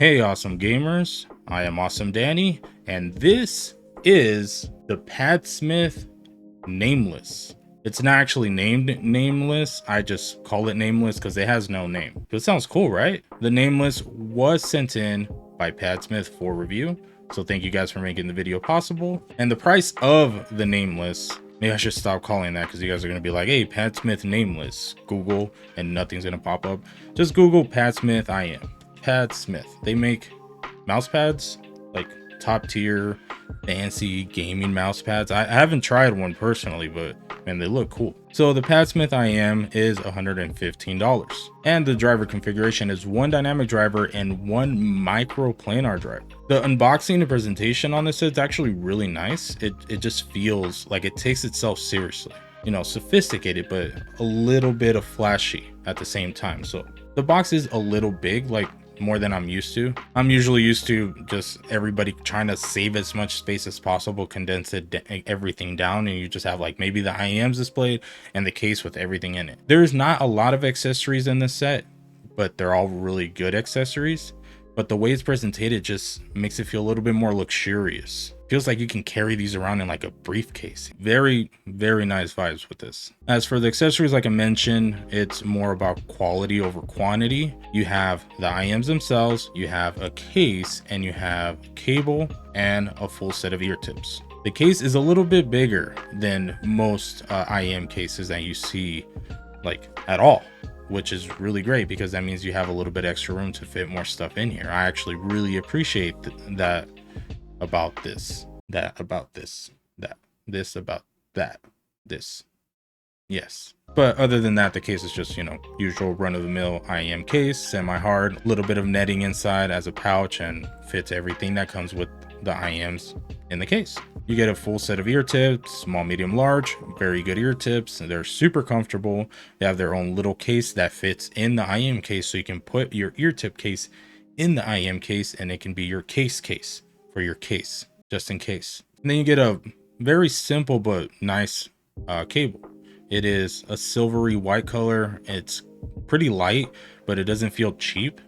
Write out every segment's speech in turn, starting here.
Hey, awesome gamers. I am Awesome Danny, and this is the Padsmith Nameless. It's not actually named Nameless. I just call it Nameless because it has no name. It sounds cool, right? The Nameless was sent in by Padsmith for review. So thank you guys for making the video possible. And the price of the Nameless, maybe I should stop calling that because you guys are going to be like, hey, Padsmith Nameless, Google, and nothing's going to pop up. Just Google Padsmith IEM. Padsmith. They make mouse pads, like top tier, fancy gaming mouse pads. I haven't tried one personally, but man, they look cool. So the Padsmith IEM is $115, and the driver configuration is one dynamic driver and one microplanar driver. The unboxing and presentation on this is actually really nice. It just feels like it takes itself seriously. You know, sophisticated, but a little bit of flashy at the same time. So the box is a little big, like more than I'm used to. I'm usually used to just everybody trying to save as much space as possible, condense everything down, and you just have like maybe the IEMs displayed and the case with everything in it. There's not a lot of accessories in this set, but they're all really good accessories. But the way it's presented just makes it feel a little bit more luxurious. Feels like you can carry these around in like a briefcase. Very, very nice vibes with this. As for the accessories, like I mentioned, it's more about quality over quantity. You have the IEMs themselves, you have a case, and you have cable and a full set of ear tips. The case is a little bit bigger than most IEM cases that you see like at all, which is really great because that means you have a little bit extra room to fit more stuff in here. I actually really appreciate that about this, yes. But other than that, the case is just, you know, usual run-of-the-mill IEM case, semi-hard, little bit of netting inside as a pouch, and fits everything that comes with the IEMs in the case. You get a full set of ear tips, small, medium, large, very good ear tips. They're super comfortable. They have their own little case that fits in the IEM case, so you can put your ear tip case in the IEM case, and it can be your case for your case, just in case. And then you get a very simple but nice cable. It is a silvery white color. It's pretty light, but it doesn't feel cheap.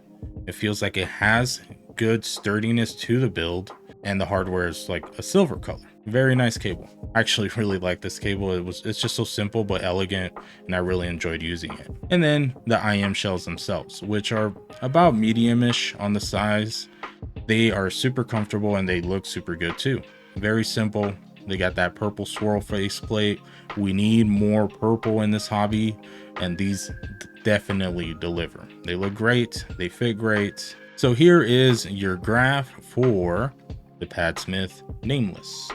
It feels like it has good sturdiness to the build, and the hardware is like a silver color. Very nice cable. I actually really like this cable. It's just so simple but elegant, and I really enjoyed using it. And then the IEM shells themselves, which are about medium-ish on the size. They are super comfortable and they look super good too. Very simple. They got that purple swirl faceplate. We need more purple in this hobby, and these definitely deliver. They look great. They fit great. So here is your graph for the Padsmith Nameless.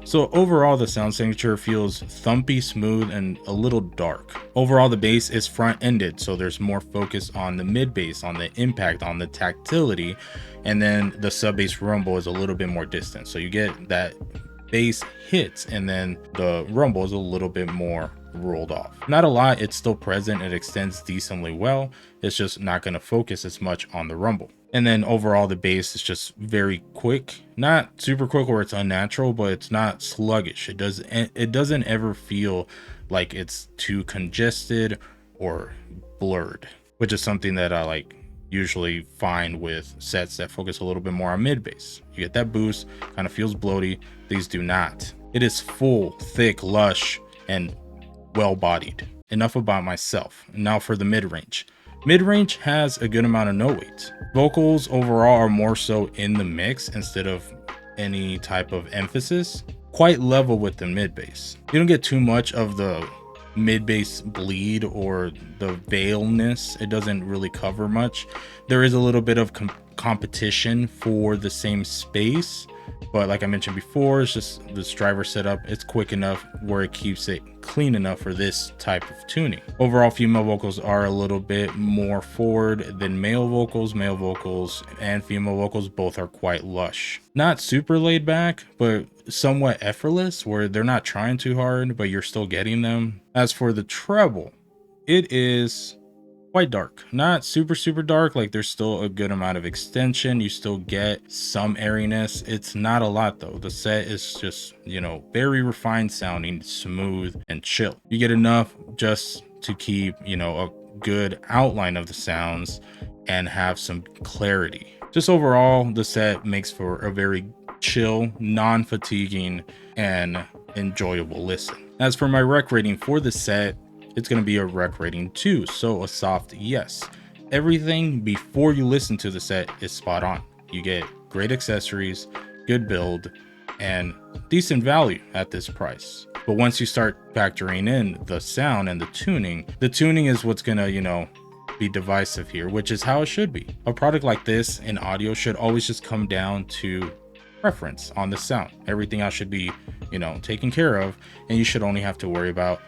So overall, the sound signature feels thumpy, smooth, and a little dark. Overall, the bass is front-ended, so there's more focus on the mid bass, on the impact, on the tactility, and then the sub bass rumble is a little bit more distant. So you get that bass hits, and then the rumble is a little bit more rolled off. Not a lot, it's still present, it extends decently well. It's just not going to focus as much on the rumble. And then overall, the bass is just very quick, not super quick where it's unnatural, but it's not sluggish. It doesn't ever feel like it's too congested or blurred, which is something that I like usually find with sets that focus a little bit more on mid bass. You get that boost, kind of feels bloaty. These do not. It is full, thick, lush, and well-bodied. Enough about myself. Now for the mid-range. Mid-range has a good amount of note weight. Vocals overall are more so in the mix instead of any type of emphasis. Quite level with the mid bass. You don't get too much of the mid bass bleed or the veilness. It doesn't really cover much. There is a little bit of competition for the same space, but like I mentioned before, it's just this driver setup. It's quick enough where it keeps it clean enough for this type of tuning. Overall, female vocals are a little bit more forward than male vocals. Male vocals and female vocals both are quite lush. Not super laid back, but somewhat effortless, where they're not trying too hard, but you're still getting them. As for the treble, it is quite dark. Not super dark, like there's still a good amount of extension. You still get some airiness. It's not a lot though. The set is just, you know, very refined sounding, smooth and chill. You get enough just to keep, you know, a good outline of the sounds and have some clarity. Just overall, the set makes for a very chill, non-fatiguing, and enjoyable listen. As for my rec rating for the set, it's going to be a rec rating 2, so a soft yes. Everything before you listen to the set is spot on. You get great accessories, good build, and decent value at this price. But once you start factoring in the sound and the tuning is what's gonna, be divisive here, which is how it should be. A product like this in audio should always just come down to preference on the sound. Everything else should be, taken care of, and you should only have to worry about,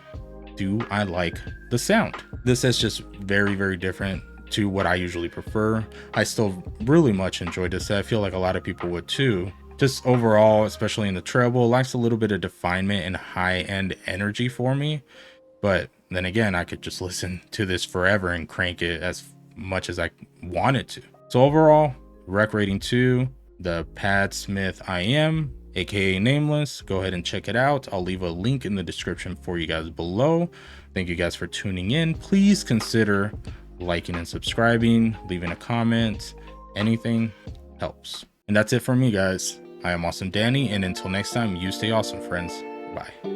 do I like the sound? This is just very, very different to what I usually prefer. I still really much enjoyed this. I feel like a lot of people would too. Just overall, especially in the treble, lacks a little bit of definement and high-end energy for me. But then again, I could just listen to this forever and crank it as much as I wanted to. So overall, rec rating 2, the Padsmith IEM, aka Nameless. Go ahead and check it out. I'll leave a link in the description for you guys below. Thank you guys for tuning in. Please consider liking and subscribing, leaving a comment. Anything helps. And that's it for me, guys. I am Awesome Danny, and until next time, you stay awesome, friends. Bye.